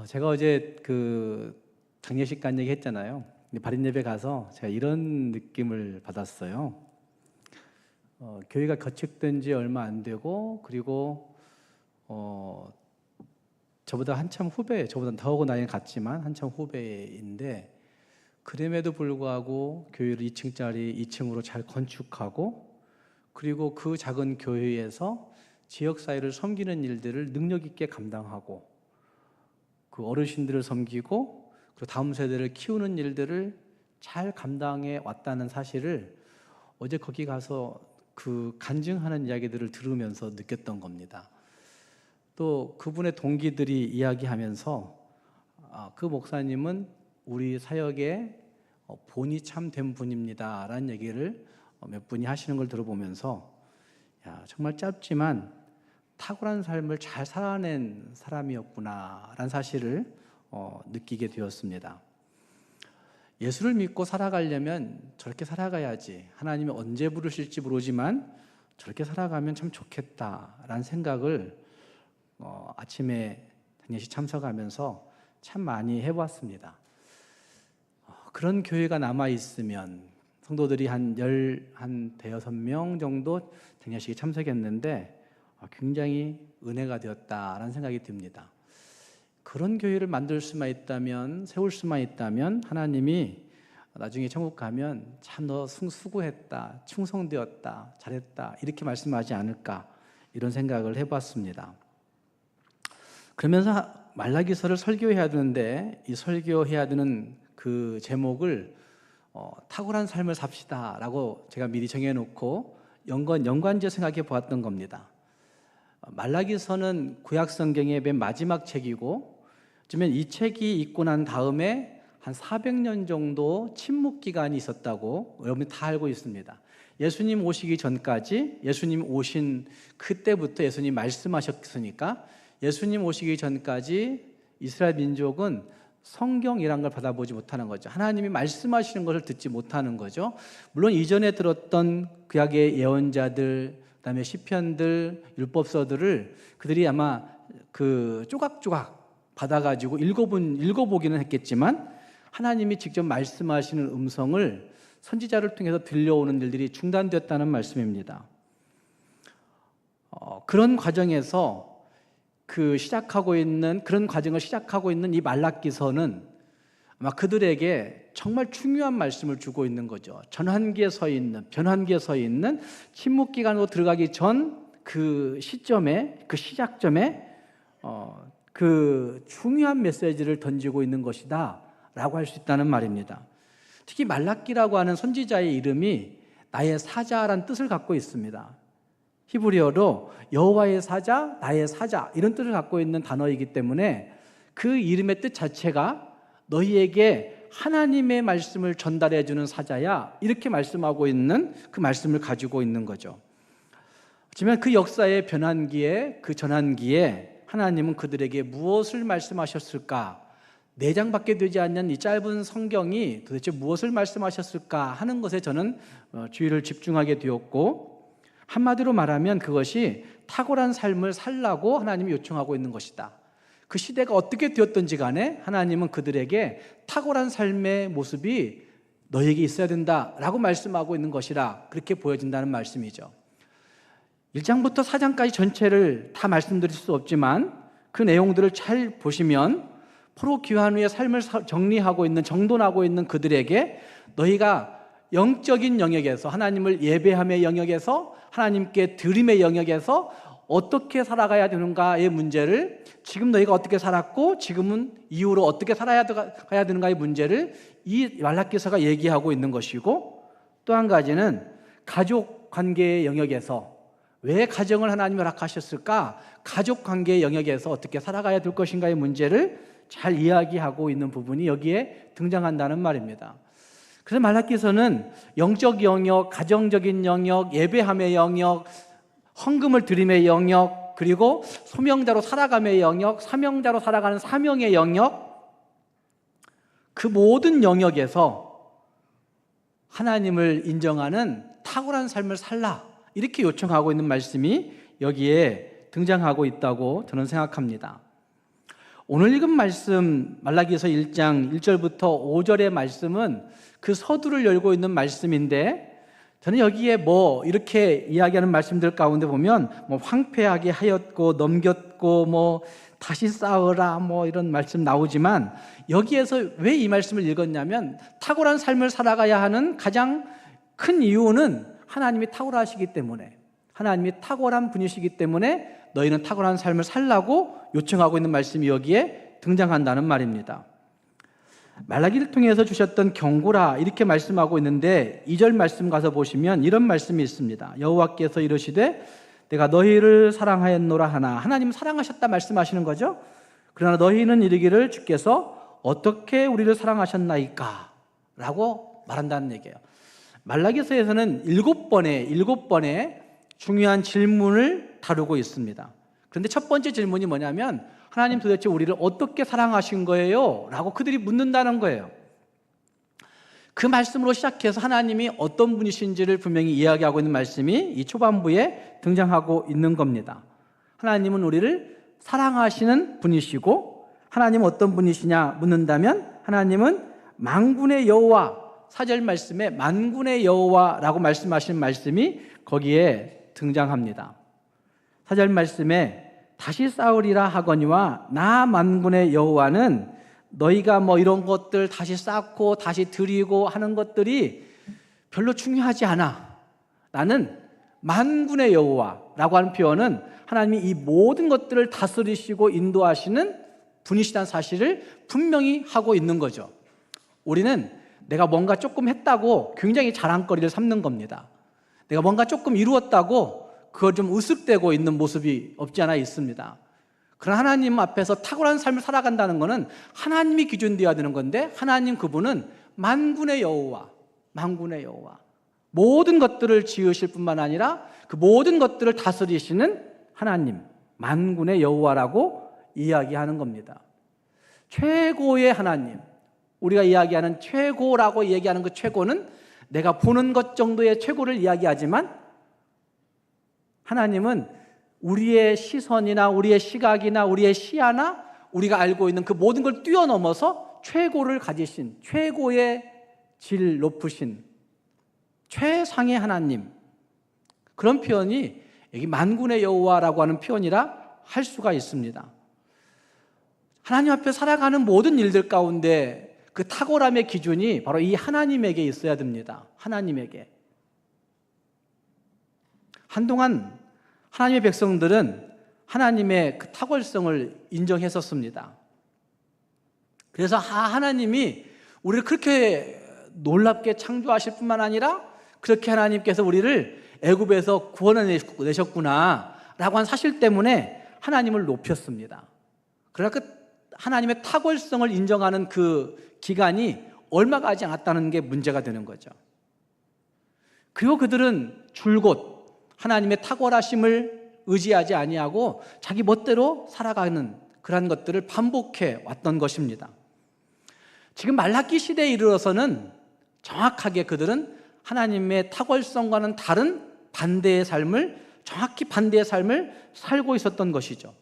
제가 어제 장례식 간 얘기 했잖아요. 근데 발인 예배 가서 제가 이런 느낌을 받았어요. 교회가 개척된 지 얼마 안 되고, 그리고 저보다 한참 후배, 저보다 더하고 나이는 같지만 한참 후배인데, 그럼에도 불구하고 교회를 2층짜리 2층으로 잘 건축하고, 그리고 그 작은 교회에서 지역사회를 섬기는 일들을 능력 있게 감당하고, 그 어르신들을 섬기고, 그리고 다음 세대를 키우는 일들을 잘 감당해 왔다는 사실을 어제 거기 가서 간증하는 이야기들을 들으면서 느꼈던 겁니다. 또 그분의 동기들이 이야기하면서 그 목사님은 우리 사역의 본이 참 된 분입니다 라는 얘기를 몇 분이 하시는 걸 들어보면서 정말 짧지만 탁월한 삶을 잘 살아낸 사람이었구나 라는 사실을 느끼게 되었습니다. 예수를 믿고 살아가려면 저렇게 살아가야지, 하나님이 언제 부르실지 모르지만 저렇게 살아가면 참 좋겠다라는 생각을 아침에 장례식 참석하면서 참 많이 해보았습니다. 그런 교회가 남아있으면, 성도들이 한 대여섯 명 정도 장례식에 참석했는데 굉장히 은혜가 되었다라는 생각이 듭니다. 그런 교회를 만들 수만 있다면, 세울 수만 있다면 하나님이 나중에 천국 가면 참 너 수고했다, 충성되었다, 잘했다 이렇게 말씀하지 않을까, 이런 생각을 해봤습니다. 그러면서 말라기서를 설교해야 되는데, 이 설교해야 되는 그 제목을 탁월한 삶을 삽시다 라고 제가 미리 정해놓고 연관지어 생각해 보았던 겁니다. 말라기서는 구약성경의 맨 마지막 책이고, 어쩌면 이 책이 있고 난 다음에 한 400년 정도 침묵 기간이 있었다고 여러분이 다 알고 있습니다. 예수님 오시기 전까지, 예수님 오신 그때부터 예수님 말씀하셨으니까 예수님 오시기 전까지 이스라엘 민족은 성경이란 걸 받아보지 못하는 거죠. 하나님이 말씀하시는 것을 듣지 못하는 거죠. 물론 이전에 들었던 구약의 예언자들, 그다음에 시편들, 율법서들을 그들이 아마 조각조각 받아가지고 읽어보기는 했겠지만, 하나님이 직접 말씀하시는 음성을 선지자를 통해서 들려오는 일들이 중단되었다는 말씀입니다. 그런 과정에서 그런 과정을 시작하고 있는 이 말라기서는 아마 그들에게 정말 중요한 말씀을 주고 있는 거죠. 변환기에 서 있는 침묵 기간으로 들어가기 전 그 시점에, 그 시작점에 그 중요한 메시지를 던지고 있는 것이다 라고 할 수 있다는 말입니다. 특히 말라기라고 하는 선지자의 이름이 나의 사자라는 뜻을 갖고 있습니다. 히브리어로 여호와의 사자, 나의 사자, 이런 뜻을 갖고 있는 단어이기 때문에 그 이름의 뜻 자체가 너희에게 하나님의 말씀을 전달해 주는 사자야, 이렇게 말씀하고 있는 그 말씀을 가지고 있는 거죠. 하지만 그 역사의 변환기에, 그 전환기에 하나님은 그들에게 무엇을 말씀하셨을까? 4장밖에 되지 않는 이 짧은 성경이 도대체 무엇을 말씀하셨을까 하는 것에 저는 주의를 집중하게 되었고, 한마디로 말하면 그것이 탁월한 삶을 살라고 하나님이 요청하고 있는 것이다. 그 시대가 어떻게 되었든지 간에 하나님은 그들에게 탁월한 삶의 모습이 너에게 있어야 된다라고 말씀하고 있는 것이라, 그렇게 보여진다는 말씀이죠. 1장부터 4장까지 전체를 다 말씀드릴 수 없지만 그 내용들을 잘 보시면 포로 귀환 후에 삶을 정돈하고 있는 그들에게 너희가 영적인 영역에서, 하나님을 예배함의 영역에서, 하나님께 드림의 영역에서 어떻게 살아가야 되는가의 문제를, 지금 너희가 어떻게 살았고 지금은 이후로 어떻게 살아야 되는가의 문제를 이 말라기서가 얘기하고 있는 것이고, 또 한 가지는 가족 관계의 영역에서 왜 가정을 하나님이 허락하셨을까, 가족 관계의 영역에서 어떻게 살아가야 될 것인가의 문제를 잘 이야기하고 있는 부분이 여기에 등장한다는 말입니다. 그래서 말라기서는 영적 영역, 가정적인 영역, 예배함의 영역, 헌금을 드림의 영역, 그리고 소명자로 살아감의 영역, 사명자로 살아가는 사명의 영역, 그 모든 영역에서 하나님을 인정하는 탁월한 삶을 살라, 이렇게 요청하고 있는 말씀이 여기에 등장하고 있다고 저는 생각합니다. 오늘 읽은 말씀 말라기서 1장 1절부터 5절의 말씀은 그 서두를 열고 있는 말씀인데, 저는 여기에 뭐 이렇게 이야기하는 말씀들 가운데 보면 뭐 황폐하게 하였고 넘겼고 뭐 다시 싸우라 뭐 이런 말씀 나오지만, 여기에서 왜 이 말씀을 읽었냐면 탁월한 삶을 살아가야 하는 가장 큰 이유는 하나님이 탁월하시기 때문에, 하나님이 탁월한 분이시기 때문에 너희는 탁월한 삶을 살라고 요청하고 있는 말씀이 여기에 등장한다는 말입니다. 말라기를 통해서 주셨던 경고라 이렇게 말씀하고 있는데, 2절 말씀 가서 보시면 이런 말씀이 있습니다. 여호와께서 이르시되 내가 너희를 사랑하였노라 하나, 하나님 사랑하셨다 말씀하시는 거죠. 그러나 너희는 이르기를 주께서 어떻게 우리를 사랑하셨나이까 라고 말한다는 얘기예요. 말라기서에서는 7번의 중요한 질문을 다루고 있습니다. 그런데 첫 번째 질문이 뭐냐면, 하나님 도대체 우리를 어떻게 사랑하신 거예요? 라고 그들이 묻는다는 거예요. 그 말씀으로 시작해서 하나님이 어떤 분이신지를 분명히 이야기하고 있는 말씀이 이 초반부에 등장하고 있는 겁니다. 하나님은 우리를 사랑하시는 분이시고, 하나님은 어떤 분이시냐 묻는다면 하나님은 만군의 여호와, 4절 말씀에 만군의 여호와라고 말씀하시는 말씀이 거기에 등장합니다. 4절 말씀에 다시 싸우리라 하거니와 나 만군의 여호와는 너희가 뭐 이런 것들 다시 쌓고 다시 드리고 하는 것들이 별로 중요하지 않아. 나는 만군의 여호와라고 하는 표현은 하나님이 이 모든 것들을 다스리시고 인도하시는 분이시다는 사실을 분명히 하고 있는 거죠. 우리는 내가 뭔가 조금 했다고 굉장히 자랑거리를 삼는 겁니다. 내가 뭔가 조금 이루었다고 그걸 좀 으쓱대고 있는 모습이 없지 않아 있습니다. 그러나 하나님 앞에서 탁월한 삶을 살아간다는 것은 하나님이 기준되어야 되는 건데, 하나님 그분은 만군의 여호와, 만군의 여호와, 모든 것들을 지으실 뿐만 아니라 그 모든 것들을 다스리시는 하나님, 만군의 여호와라고 이야기하는 겁니다. 최고의 하나님, 우리가 이야기하는 최고라고 얘기하는 그 최고는 내가 보는 것 정도의 최고를 이야기하지만, 하나님은 우리의 시선이나 우리의 시각이나 우리의 시야나 우리가 알고 있는 그 모든 걸 뛰어넘어서 최고를 가지신, 최고의 질 높으신 최상의 하나님, 그런 표현이 여기 만군의 여호와라고 하는 표현이라 할 수가 있습니다. 하나님 앞에 살아가는 모든 일들 가운데 그 탁월함의 기준이 바로 이 하나님에게 있어야 됩니다. 하나님에게. 한동안 하나님의 백성들은 하나님의 그 탁월성을 인정했었습니다. 그래서 하나님이 우리를 그렇게 놀랍게 창조하실 뿐만 아니라 그렇게 하나님께서 우리를 애굽에서 구원해내셨구나 라고 한 사실 때문에 하나님을 높였습니다. 그러나 그 하나님의 탁월성을 인정하는 그 기간이 얼마 가지 않았다는 게 문제가 되는 거죠. 그리고 그들은 줄곧 하나님의 탁월하심을 의지하지 아니하고 자기 멋대로 살아가는 그런 것들을 반복해 왔던 것입니다. 지금 말라기 시대에 이르러서는 정확하게 그들은 하나님의 탁월성과는 다른 반대의 삶을, 정확히 반대의 삶을 살고 있었던 것이죠.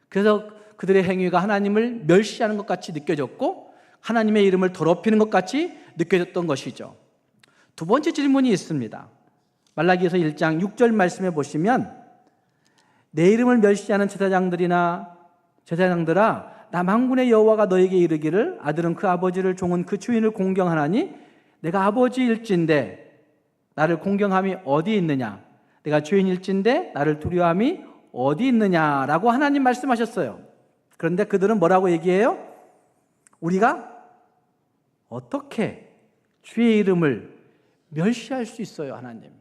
그래서 그들의 행위가 하나님을 멸시하는 것 같이 느껴졌고 하나님의 이름을 더럽히는 것 같이 느껴졌던 것이죠. 두 번째 질문이 있습니다. 말라기서 1장 6절 말씀에 보시면 내 이름을 멸시하는 제사장들아, 나 만군의 여호와가 너에게 이르기를 아들은 그 아버지를, 종은 그 주인을 공경하나니 내가 아버지일진데 나를 공경함이 어디 있느냐, 내가 주인일진데 나를 두려워함이 어디 있느냐라고 하나님 말씀하셨어요. 그런데 그들은 뭐라고 얘기해요? 우리가 어떻게 주의 이름을 멸시할 수 있어요, 하나님?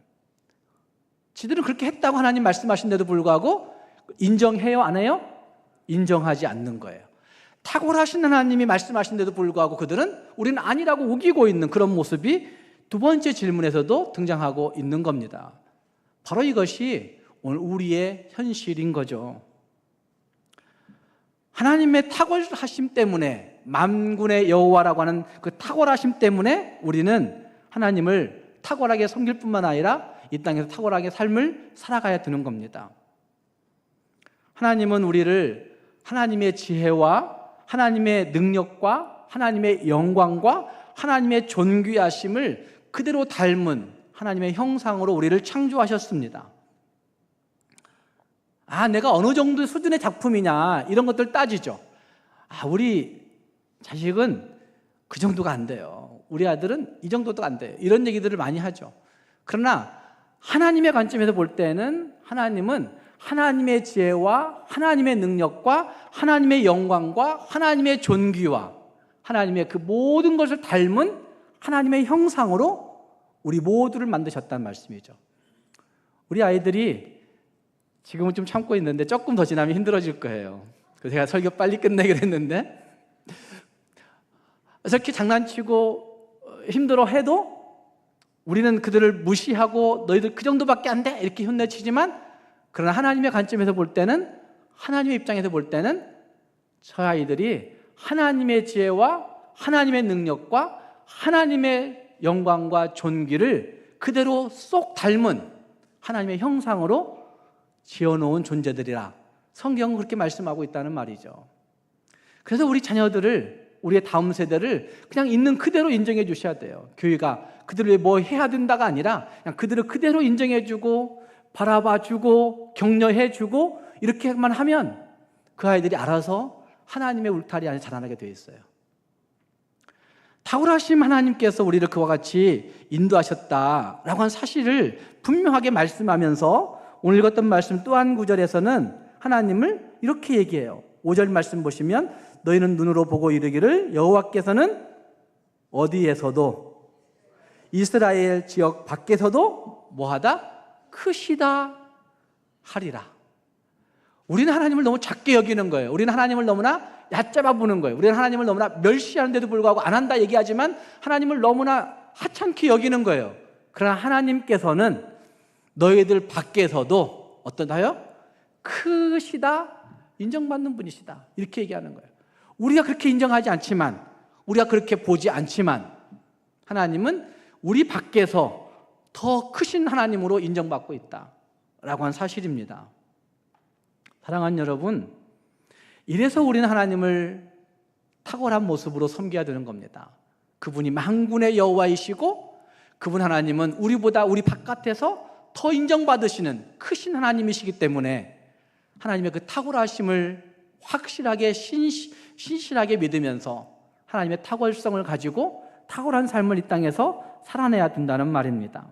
지들은 그렇게 했다고 하나님 말씀하신데도 불구하고 인정해요, 안 해요? 인정하지 않는 거예요. 탁월하신 하나님이 말씀하신데도 불구하고 그들은 우리는 아니라고 우기고 있는 그런 모습이 두 번째 질문에서도 등장하고 있는 겁니다. 바로 이것이 오늘 우리의 현실인 거죠. 하나님의 탁월하심 때문에, 만군의 여호와라고 하는 그 탁월하심 때문에 우리는 하나님을 탁월하게 섬길 뿐만 아니라 이 땅에서 탁월하게 삶을 살아가야 되는 겁니다. 하나님은 우리를 하나님의 지혜와 하나님의 능력과 하나님의 영광과 하나님의 존귀하심을 그대로 닮은 하나님의 형상으로 우리를 창조하셨습니다. 내가 어느 정도 수준의 작품이냐 이런 것들 따지죠. 우리 자식은 그 정도가 안 돼요. 우리 아들은 이 정도도 안 돼요. 이런 얘기들을 많이 하죠. 그러나 하나님의 관점에서 볼 때는 하나님은 하나님의 지혜와 하나님의 능력과 하나님의 영광과 하나님의 존귀와 하나님의 그 모든 것을 닮은 하나님의 형상으로 우리 모두를 만드셨다는 말씀이죠. 우리 아이들이 지금은 좀 참고 있는데 조금 더 지나면 힘들어질 거예요. 그래서 제가 설교 빨리 끝내기로 했는데, 저렇게 장난치고 힘들어해도 우리는 그들을 무시하고 너희들 그 정도밖에 안 돼 이렇게 혼내치지만, 그러나 하나님의 관점에서 볼 때는, 하나님의 입장에서 볼 때는 저 아이들이 하나님의 지혜와 하나님의 능력과 하나님의 영광과 존귀를 그대로 쏙 닮은 하나님의 형상으로 지어놓은 존재들이라 성경은 그렇게 말씀하고 있다는 말이죠. 그래서 우리 자녀들을, 우리의 다음 세대를 그냥 있는 그대로 인정해 주셔야 돼요. 교회가 그들을 뭐 해야 된다가 아니라 그냥 그들을 그대로 인정해 주고 바라봐 주고 격려해 주고 이렇게만 하면 그 아이들이 알아서 하나님의 울타리 안에 자라나게 되어 있어요. 탁월하신 하나님께서 우리를 그와 같이 인도하셨다라고 하는 사실을 분명하게 말씀하면서 오늘 읽었던 말씀 또 한 구절에서는 하나님을 이렇게 얘기해요. 5절 말씀 보시면 너희는 눈으로 보고 이르기를 여호와께서는 어디에서도 이스라엘 지역 밖에서도 뭐하다? 크시다 하리라. 우리는 하나님을 너무 작게 여기는 거예요. 우리는 하나님을 너무나 얕잡아 보는 거예요. 우리는 하나님을 너무나 멸시하는데도 불구하고 안 한다 얘기하지만 하나님을 너무나 하찮게 여기는 거예요. 그러나 하나님께서는 너희들 밖에서도 어떠다요? 크시다, 인정받는 분이시다 이렇게 얘기하는 거예요. 우리가 그렇게 인정하지 않지만, 우리가 그렇게 보지 않지만 하나님은 우리 밖에서 더 크신 하나님으로 인정받고 있다라고 하는 사실입니다. 사랑하는 여러분, 이래서 우리는 하나님을 탁월한 모습으로 섬겨야 되는 겁니다. 그분이 만군의 여호와이시고 그분 하나님은 우리보다 우리 바깥에서 더 인정받으시는 크신 하나님이시기 때문에 하나님의 그 탁월하심을 확실하게 신실하게 믿으면서 하나님의 탁월성을 가지고 탁월한 삶을 이 땅에서 살아내야 된다는 말입니다.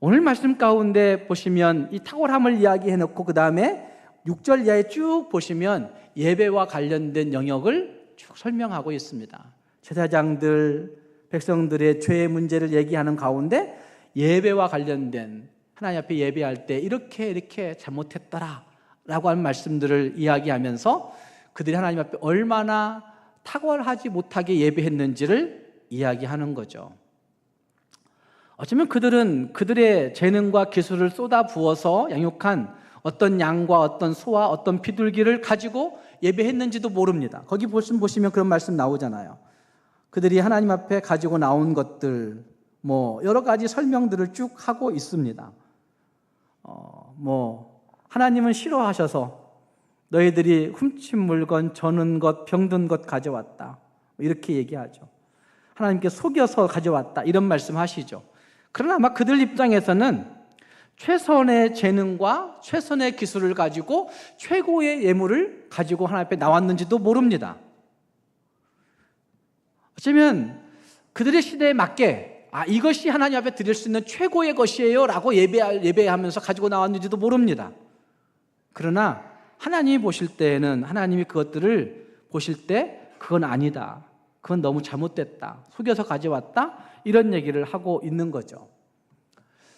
오늘 말씀 가운데 보시면 이 탁월함을 이야기해놓고 그 다음에 6절 이하에 쭉 보시면 예배와 관련된 영역을 쭉 설명하고 있습니다. 제사장들, 백성들의 죄의 문제를 얘기하는 가운데 예배와 관련된, 하나님 앞에 예배할 때 이렇게 잘못했더라 라고 하는 말씀들을 이야기하면서 그들이 하나님 앞에 얼마나 탁월하지 못하게 예배했는지를 이야기하는 거죠. 어쩌면 그들은 그들의 재능과 기술을 쏟아 부어서 양육한 어떤 양과 어떤 소와 어떤 비둘기를 가지고 예배했는지도 모릅니다. 거기 보시면 그런 말씀 나오잖아요. 그들이 하나님 앞에 가지고 나온 것들, 여러 가지 설명들을 쭉 하고 있습니다. 하나님은 싫어하셔서 너희들이 훔친 물건, 저는 것, 병든 것 가져왔다 이렇게 얘기하죠. 하나님께 속여서 가져왔다 이런 말씀 하시죠. 그러나 아마 그들 입장에서는 최선의 재능과 최선의 기술을 가지고 최고의 예물을 가지고 하나님 앞에 나왔는지도 모릅니다. 어쩌면 그들의 시대에 맞게 이것이 하나님 앞에 드릴 수 있는 최고의 것이에요 라고 예배하면서 가지고 나왔는지도 모릅니다. 그러나 하나님이 보실 때에는, 하나님이 그것들을 보실 때 그건 아니다, 그건 너무 잘못됐다, 속여서 가져왔다 이런 얘기를 하고 있는 거죠.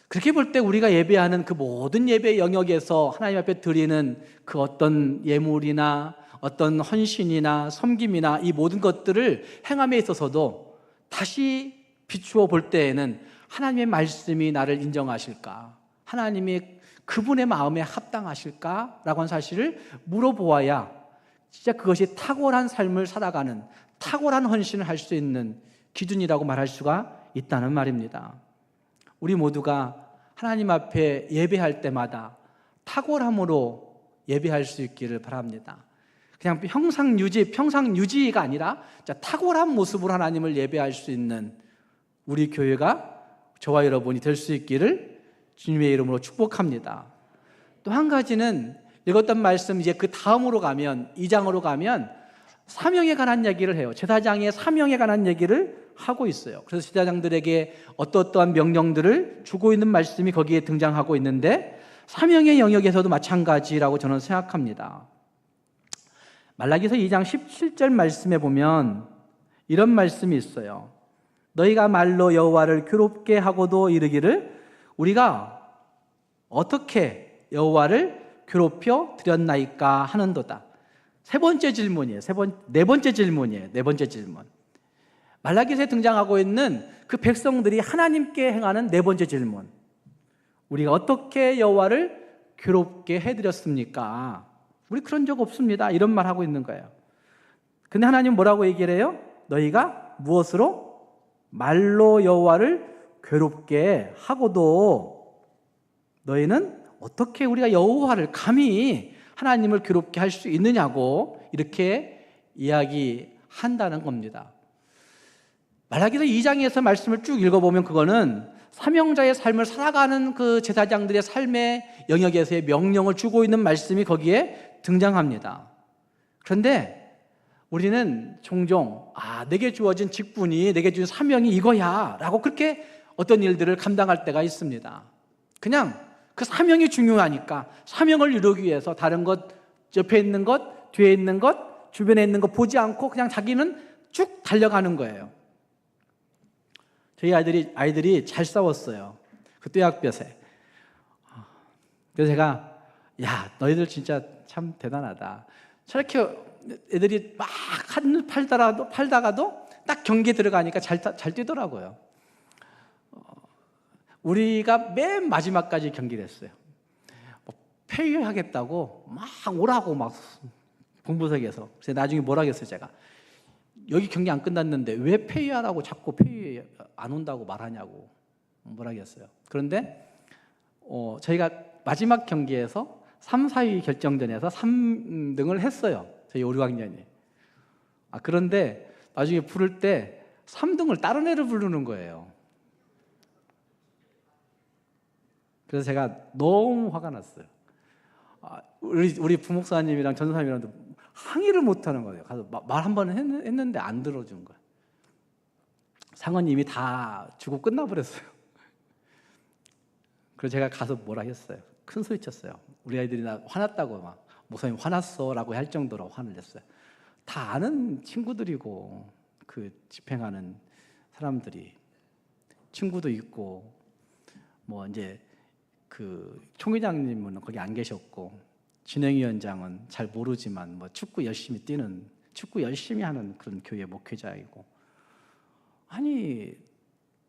그렇게 볼 때 우리가 예배하는 그 모든 예배 영역에서 하나님 앞에 드리는 그 어떤 예물이나 어떤 헌신이나 섬김이나 이 모든 것들을 행함에 있어서도 다시 비추어 볼 때에는 하나님의 말씀이 나를 인정하실까? 하나님이 그분의 마음에 합당하실까? 라고 하는 사실을 물어보아야 진짜 그것이 탁월한 삶을 살아가는, 탁월한 헌신을 할 수 있는 기준이라고 말할 수가 있다는 말입니다. 우리 모두가 하나님 앞에 예배할 때마다 탁월함으로 예배할 수 있기를 바랍니다. 그냥 평상 유지가 아니라 탁월한 모습으로 하나님을 예배할 수 있는 우리 교회가 저와 여러분이 될 수 있기를 주님의 이름으로 축복합니다. 또 한 가지는 읽었던 말씀 이제 그 다음으로 가면 2장으로 가면 사명에 관한 얘기를 해요. 제사장의 사명에 관한 얘기를 하고 있어요. 그래서 제사장들에게 어떠한 명령들을 주고 있는 말씀이 거기에 등장하고 있는데 사명의 영역에서도 마찬가지라고 저는 생각합니다. 말라기서 2장 17절 말씀에 보면 이런 말씀이 있어요. 너희가 말로 여호와를 괴롭게 하고도 이르기를 우리가 어떻게 여호와를 괴롭혀 드렸나이까 하는도다. 네 번째 질문. 말라기서에 등장하고 있는 그 백성들이 하나님께 행하는 네 번째 질문. 우리가 어떻게 여호와를 괴롭게 해드렸습니까? 우리 그런 적 없습니다. 이런 말 하고 있는 거예요. 근데 하나님 뭐라고 얘기를 해요? 너희가 무엇으로? 말로 여호와를 괴롭게 하고도 너희는 어떻게 우리가 여호와를 감히 하나님을 괴롭게 할 수 있느냐고 이렇게 이야기한다는 겁니다. 말라기서 2장에서 말씀을 쭉 읽어보면 그거는 사명자의 삶을 살아가는 그 제사장들의 삶의 영역에서의 명령을 주고 있는 말씀이 거기에 등장합니다. 그런데 우리는 종종 내게 주어진 직분이, 내게 주어진 사명이 이거야 라고 그렇게 어떤 일들을 감당할 때가 있습니다. 그냥 그 사명이 중요하니까 사명을 이루기 위해서 다른 것, 옆에 있는 것, 뒤에 있는 것, 주변에 있는 것 보지 않고 그냥 자기는 쭉 달려가는 거예요. 저희 아이들이 잘 싸웠어요. 그 떼약볕에. 그래서 제가 너희들 진짜 참 대단하다. 저렇게 애들이 막 한눈 팔다가도 딱 경기에 들어가니까 잘 뛰더라고요. 우리가 맨 마지막까지 경기를 했어요. 폐위하겠다고 막 오라고 막 본부석에서. 그래서 나중에 뭐라 했어요, 제가. 여기 경기 안 끝났는데 왜 폐위하라고 자꾸 폐위 안 온다고 말하냐고 뭐라 했어요. 그런데 저희가 마지막 경기에서 3, 4위 결정전에서 3등을 했어요. 저희 5, 6학년이. 그런데 나중에 부를 때 3등을 다른 애를 부르는 거예요. 그래서 제가 너무 화가 났어요. 우리 부목사님이랑 전사님이랑도 항의를 못하는 거예요. 가서 말 한 번 했는데 안 들어준 거예요. 상은 이미 다 주고 끝나버렸어요. 그래서 제가 가서 뭐라 했어요. 큰 소리 쳤어요. 우리 아이들이 나 화났다고 막 목사님 화났어 라고 할 정도로 화를 냈어요. 다 아는 친구들이고 그 집행하는 사람들이 친구도 있고 뭐 이제 그 총회장님은 거기 안 계셨고 진행위원장은 잘 모르지만 뭐 축구 열심히 하는 그런 교회 목회자이고 아니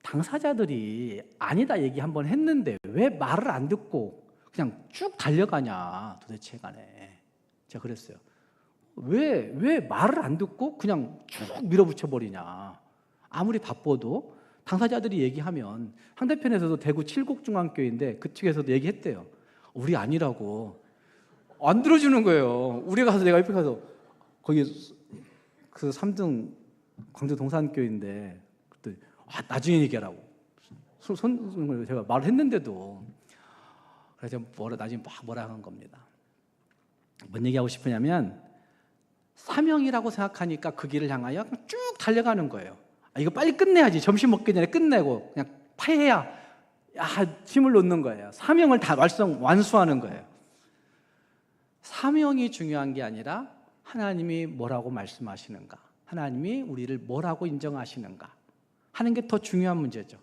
당사자들이 아니다 얘기 한번 했는데 왜 말을 안 듣고 그냥 쭉 달려가냐 도대체 간에 제가 그랬어요. 왜 말을 안 듣고 그냥 쭉 밀어붙여 버리냐. 아무리 바빠도 당사자들이 얘기하면 상대편에서도 대구 칠곡중앙교회인데 그쪽에서도 얘기했대요. 우리 아니라고. 안 들어주는 거예요. 우리가 가서 내가 옆에 가서 거기 그 3등 광주 동산교회인데 그때 나중에 얘기하라고. 제가 말을 했는데도 그래서 나중에 뭐라 한 겁니다. 뭔 얘기하고 싶으냐면 사명이라고 생각하니까 그 길을 향하여 쭉 달려가는 거예요. 이거 빨리 끝내야지. 점심 먹기 전에 끝내고 그냥 파해야 힘을 놓는 거예요. 사명을 다 완수하는 거예요. 사명이 중요한 게 아니라 하나님이 뭐라고 말씀하시는가, 하나님이 우리를 뭐라고 인정하시는가 하는 게 더 중요한 문제죠.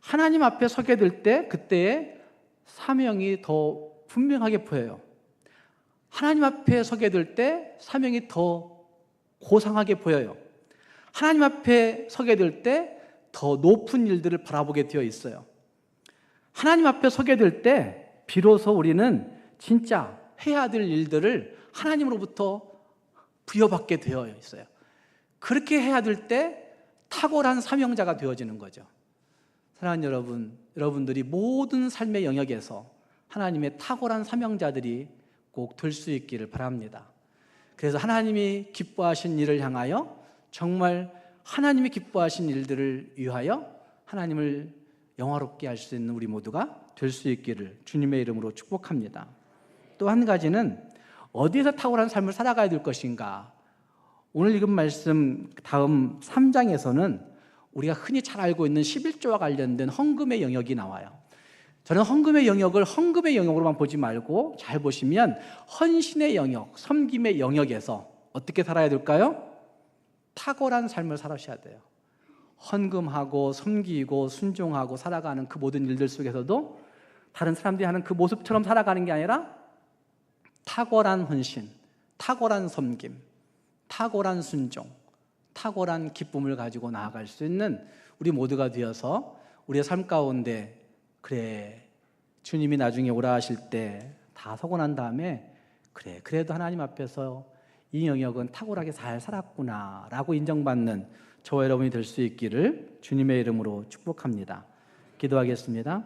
하나님 앞에 서게 될 때 그때의 사명이 더 분명하게 보여요. 하나님 앞에 서게 될 때 사명이 더 고상하게 보여요. 하나님 앞에 서게 될 때 더 높은 일들을 바라보게 되어 있어요. 하나님 앞에 서게 될 때 비로소 우리는 진짜 해야 될 일들을 하나님으로부터 부여받게 되어 있어요. 그렇게 해야 될 때 탁월한 사명자가 되어지는 거죠. 사랑하는 여러분들이 모든 삶의 영역에서 하나님의 탁월한 사명자들이 꼭 될 수 있기를 바랍니다. 그래서 하나님이 기뻐하신 일을 향하여 정말 하나님이 기뻐하신 일들을 위하여 하나님을 영화롭게 할 수 있는 우리 모두가 될 수 있기를 주님의 이름으로 축복합니다. 또 한 가지는 어디에서 탁월한 삶을 살아가야 될 것인가. 오늘 읽은 말씀 다음 3장에서는 우리가 흔히 잘 알고 있는 11조와 관련된 헌금의 영역이 나와요. 저는 헌금의 영역을 헌금의 영역으로만 보지 말고 잘 보시면 헌신의 영역, 섬김의 영역에서 어떻게 살아야 될까요? 탁월한 삶을 살아셔야 돼요. 헌금하고 섬기고 순종하고 살아가는 그 모든 일들 속에서도 다른 사람들이 하는 그 모습처럼 살아가는 게 아니라 탁월한 헌신, 탁월한 섬김, 탁월한 순종, 탁월한 기쁨을 가지고 나아갈 수 있는 우리 모두가 되어서 우리의 삶 가운데 그래 주님이 나중에 오라 하실 때 다 서고 난 다음에 그래도 하나님 앞에서 이 영역은 탁월하게 잘 살았구나 라고 인정받는 저와 여러분이 될 수 있기를 주님의 이름으로 축복합니다. 기도하겠습니다.